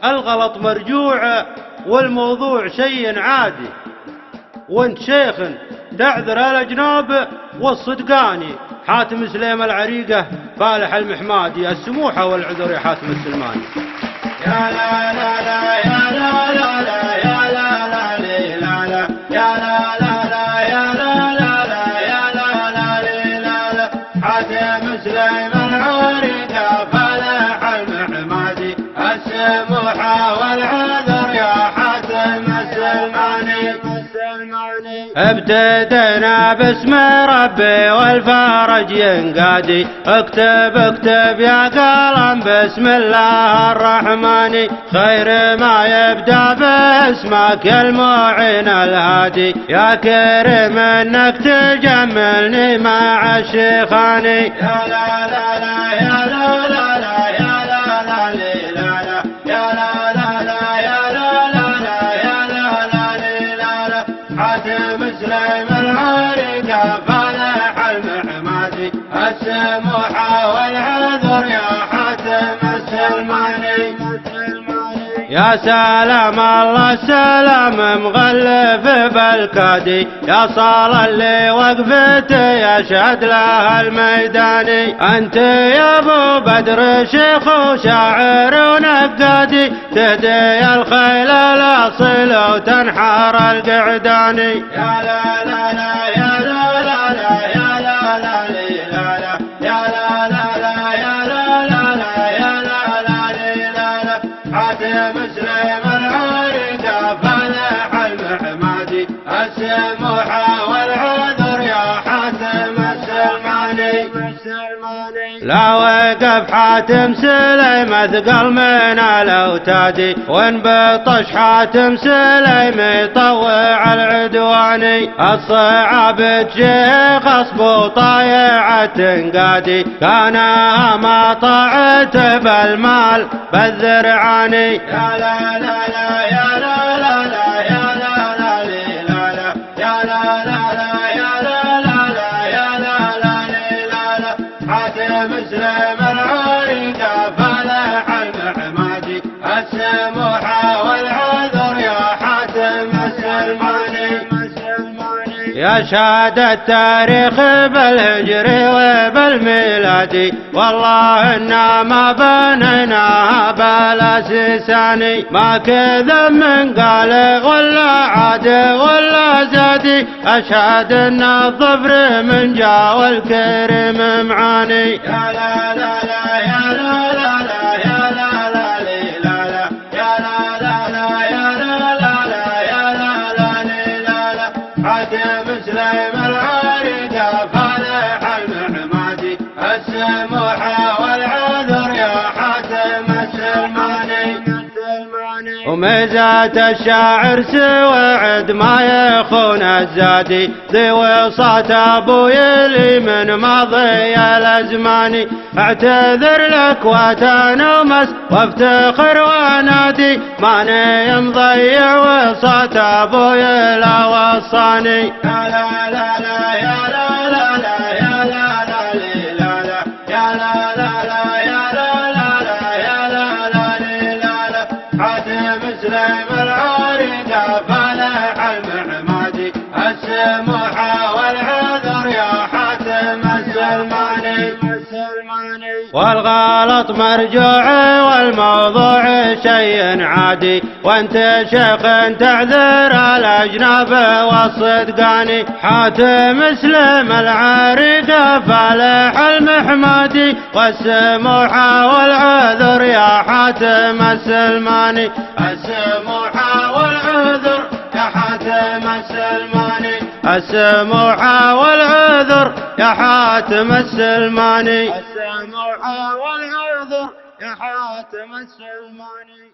الغلط مرجوع والموضوع شيء عادي، وانت شيخ تعذر الأجناب والصدقاني. حاتم سليم العريقة فالح المحمادي، السموحة والعذر يا حاتم السلماني. يا لا لا لا يا لا لا لا يا لا لا لا لا يا لا لا لا يا لا لا لا يا لا لا لا لا حاتم سليم العريقة فالح المحمادي، السموحة والعذر يا حاتم السلماني. ابتدينا باسم ربي والفرج ينقادي، اكتب اكتب يا قلم بسم الله الرحمن، خير ما يبدأ باسمك يا المعين الهادي، يا كريم انك تجملني مع الشيخاني. يا لا لا لا يا لا لا لا يا لا لا لا يا لا لا لا يا لا لا لا يا لا لا لا حاتم سليم العريقة فالح المحمادي، السموحة والعذر يا حاتم السلماني. يا سلام الله السلام مغلف بالكادي، يا صال اللي وقفته يشهد لها الميداني، انت يا ابو بدر شيخ وشاعر ونقادي، تهدي الخيل الاصيل وتنحر القعداني. يا لا لا لا يا لا لا لا يا لا لا لا يا لا لا لا يا لا لا لا يا لا لا لا حاتم سليم العريقة فالح المحمادي، السموحة والعذر يا حاتم السلماني. لا وقف حاتم سليم اثقل من الاوتادي، وان بطش حاتم سليم يطوع العدواني، الصعاب تجيه غصب وطايع تنقادي، كان ما طاعت بالمال بالذرعاني. يا لا لا لا يا لا لا لا يا لا لا لا يا لا لا لا يا لا لا لا يا لا لا لا حاتم سليم العريقة فالح المحمادي، السموحة والعذر يا حاتم السلماني. يشهد التاريخ بالهجر وبالميلادي، والله إنا ما بنيناها بالأسساني، ما كذا من قال ولا عاد ولا زادي، أشهد إن الظفر من جا والكريم معاني. يا لا لا لا يا لا لا لا يا لا لا لا يا لا لا لا يا لا لا لا يا لا لا لا حاتم سليم العريقة فالح المحمادي، السموحة والعذر يا حاتم السلماني. وميزات الشاعر سوعد ما يخون الزادي، ذي وصات ابوي لي من ماضي الازمان، اعتذر لك واتنمس وافتخر وانادي، ماني مضيع وصات ابوي لا وصاني. يا لا لا لا يا لا لا لا يا لا لا يا لا لا لا يا لا لا لا يا لا لا حاتم سليم العريقة فالح المحمادي، السموحة والعذر يا حاتم السلماني. والغلط مرجوع والموضوع شيء عادي، وانت شيخ تعذر الاجناب والصدقاني، حاتم سليم العريقة فالح المحمادي، والسموحة والعذر يا حاتم السلماني. السموحة والعذر يا حاتم السلماني، السموحة والعذر يا حاتم السلماني. السموحة والعذر يا حاتم السلماني.